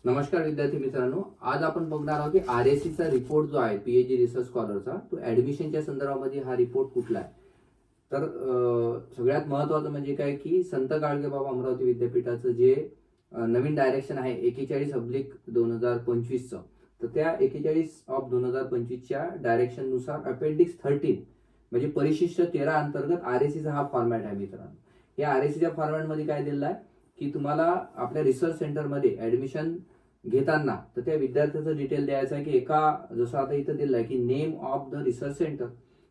नमस्कार विद्यार्थी मित्रांनो, आज आपण बघणार आहोत की RSCचा रिपोर्ट जो आहे पीएचडी रिसर्च स्कॉलरचा, तो ऍडमिशनच्या संदर्भामध्ये हा रिपोर्ट कुठला आहे. तर सगळ्यात महत्त्वाचं म्हणजे काय की संत गाडगेबाबा अमरावती विद्यापीठाचं जे नवीन डायरेक्शन आहे 41 ऑब्लिक 2025चं, तर त्या 41 ऑफ 2025च्या डायरेक्शननुसार अपेंडिक्स 13 म्हणजे परिशिष्ट 13 अंतर्गत RSCचा हा फॉर्मॅट आहे मित्रांनो. या RSCच्या फॉर्मॅटमध्ये काय दिलेलं आहे की तुम्हाला आपल्या रिसर्च सेंटरमध्ये ऍडमिशन घेताना तर त्या विद्यार्थ्याचं डिटेल द्यायचं आहे की जसं आता इथं दिलं आहे की name of the research centre.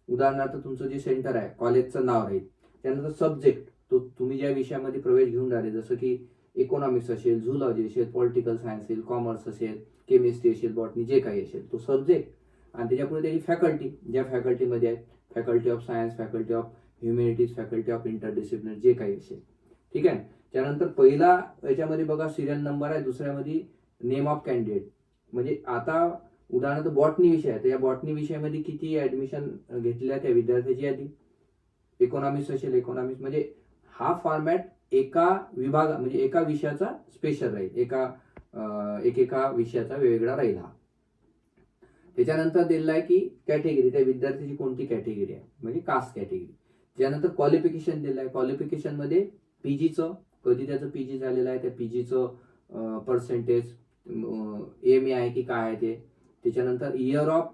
उदाहरणार्थ तुमचं जे सेंटर आहे कॉलेजचं नाव राहील, त्यानंतर सब्जेक्ट तो तुम्ही ज्या विषयामध्ये प्रवेश घेऊन राहिले, जसं की इकॉनॉमिक्स असेल, झुलॉजी असेल, पॉलिटिकल सायन्स असेल, कॉमर्स असेल, केमिस्ट्री असेल, बॉटनी, जे काही असेल तो सब्जेक्ट, आणि त्याच्यापुढे त्याची फॅकल्टी, ज्या फॅकल्टीमध्ये आहे, faculty of science, faculty of humanities, faculty of interdisciplinary, जे काही असेल. ठीक आहे. त्यानंतर पहिला याच्यामध्ये बघा सिरियल नंबर आहे, दुसऱ्यामध्ये नेम ऑफ कॅन्डिडेट. म्हणजे आता उदाहरणार्थ बॉटनी विषय आहे, तर या बॉटनी विषयामध्ये किती ऍडमिशन घेतलेल्या त्या विद्यार्थ्याची यादी, इकॉनॉमिक्स असेल इकॉनॉमिक्स, म्हणजे हा फॉर्मॅट एका म्हणजे एका विषयाचा स्पेशल राहील, एका विषयाचा वेगळा राहील हा. त्याच्यानंतर दिलेला आहे की कॅटेगरी, त्या विद्यार्थ्याची कोणती कॅटेगरी आहे, म्हणजे कास्ट कॅटेगरी. त्यानंतर क्वालिफिकेशन दिलं आहे, क्वालिफिकेशन मध्ये पीजीचं, कधी त्याचं पीजी झालेलं आहे, त्या पीजीचं पर्सेंटेज, एम ए आहे की काय आहे ते. त्याच्यानंतर इयर ऑफ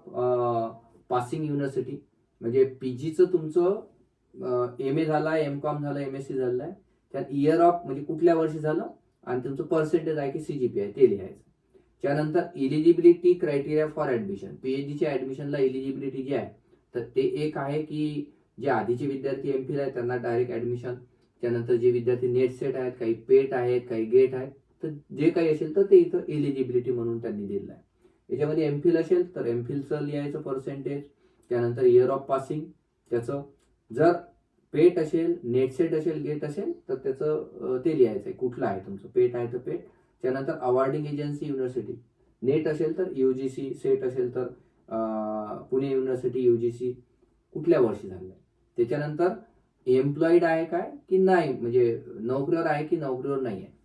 पासिंग युनिव्हर्सिटी, म्हणजे पीजीचं तुमचं एम ए झालं आहे, एम.कॉम झालं, MSc झालं आहे, त्यात इयर ऑफ म्हणजे कुठल्या वर्षी झालं, आणि तुमचं पर्सेंटेज आहे की CGPA आहे ते लिहायचं. त्यानंतर इलिजिबिलिटी क्रायटेरिया फॉर ऍडमिशन, पीएचडीच्या ऍडमिशनला इलिजिबिलिटी जी आहे तर ते एक आहे की जे आधीचे विद्यार्थी MPhil आहेत त्यांना डायरेक्ट ऍडमिशन. त्यानंतर जे विद्यार्थी नेट सेट आहेत, काही पेट आहेत, काही गेट आहेत, तर जे काही असेल तर ते इथं एलिजिबिलिटी म्हणून त्यांनी दिलेलं आहे. याच्यामध्ये MPhil असेल तर MPhilचं लिहायचं पर्सेंटेज, त्यानंतर इयर ऑफ पासिंग त्याचं, जर पेट असेल, नेट सेट असेल, गेट असेल तर त्याचं ते लिहायचं आहे कुठलं आहे तुमचं, पेट आहे तर पेट. त्यानंतर अवॉर्डिंग एजन्सी युनिव्हर्सिटी, नेट असेल तर UGC, सेट असेल तर पुणे युनिव्हर्सिटी UGC, कुठल्या वर्षी झालं आहे. त्याच्यानंतर एम्प्लॉईड आहे काय की नाही, म्हणजे नोकरीवर आहे की नोकरीवर नाही आहे,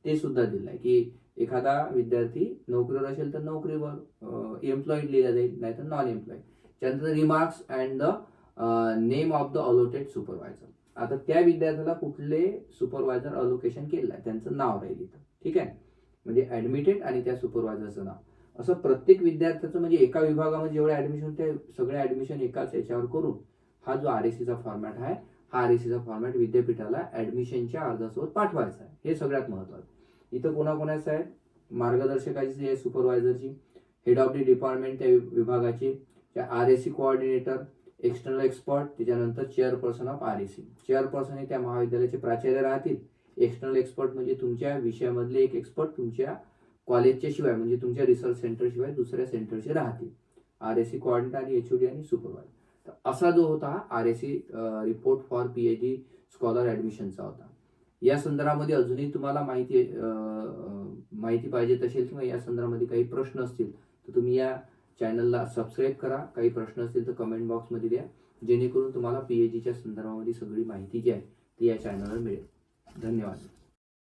ते सुद्धा दिलं आहे की एखादा विद्यार्थी नोकरीवर असेल तर नोकरीवर एम्प्लॉईड लिहिला जाईल, नाही तर नॉन एम्प्लॉईड. त्यानंतर remarks and the name of the allotted supervisor. आता त्या विद्यार्थ्याला कुठले सुपरवायझर अलोकेशन केलं आहे त्यांचं नाव राहील इथं. ठीक आहे. म्हणजे ऍडमिटेड आणि त्या सुपरवायझरचं नाव, असं प्रत्येक विद्यार्थ्याचं, म्हणजे एका विभागामध्ये जेवढे ऍडमिशन ते सगळे ऍडमिशन एकाच याच्यावर करून हा जो RSCचा फॉर्मॅट आहे, हा RSCचा फॉर्मॅट विद्यापीठाला ऍडमिशनच्या अर्जासोबत पाठवायचा आहे. हे सगळ्यात महत्वाचं. इथं कोणाकोणाचं आहे, मार्गदर्शकाची आहे, सुपरवायझरची, हेड ऑफ द डिपार्टमेंट त्या विभागाची, त्या RSC कोऑर्डिनेटर, एक्सटर्नल एक्सपर्ट, त्याच्यानंतर चेअरपर्सन ऑफ RSC. चेअरपर्सन हे त्या महाविद्यालयाचे प्राचार्य राहतील. एक्सटर्नल एक्सपर्ट म्हणजे तुमच्या विषयामधले एक एक्सपर्ट तुमच्या कॉलेजच्या शिवाय, म्हणजे तुमच्या रिसर्च सेंटर शिवाय दुसऱ्या सेंटरचे राहतील. RSC कोऑर्डिनेटर आणि HOD आणि सुपरवायझर. तर असा जो होता हा RSC report for PhD scholar ऍडमिशनचा होता. या संदर्भामध्ये अजूनही तुम्हाला माहिती पाहिजे असेल किंवा या संदर्भामध्ये काही प्रश्न असतील तर तुम्ही या चॅनलला सबस्क्राईब करा. काही प्रश्न असतील तर कमेंट बॉक्समध्ये द्या, जेणेकरून तुम्हाला PhDच्या संदर्भामध्ये सगळी माहिती जी आहे ती या चॅनलवर मिळेल. धन्यवाद.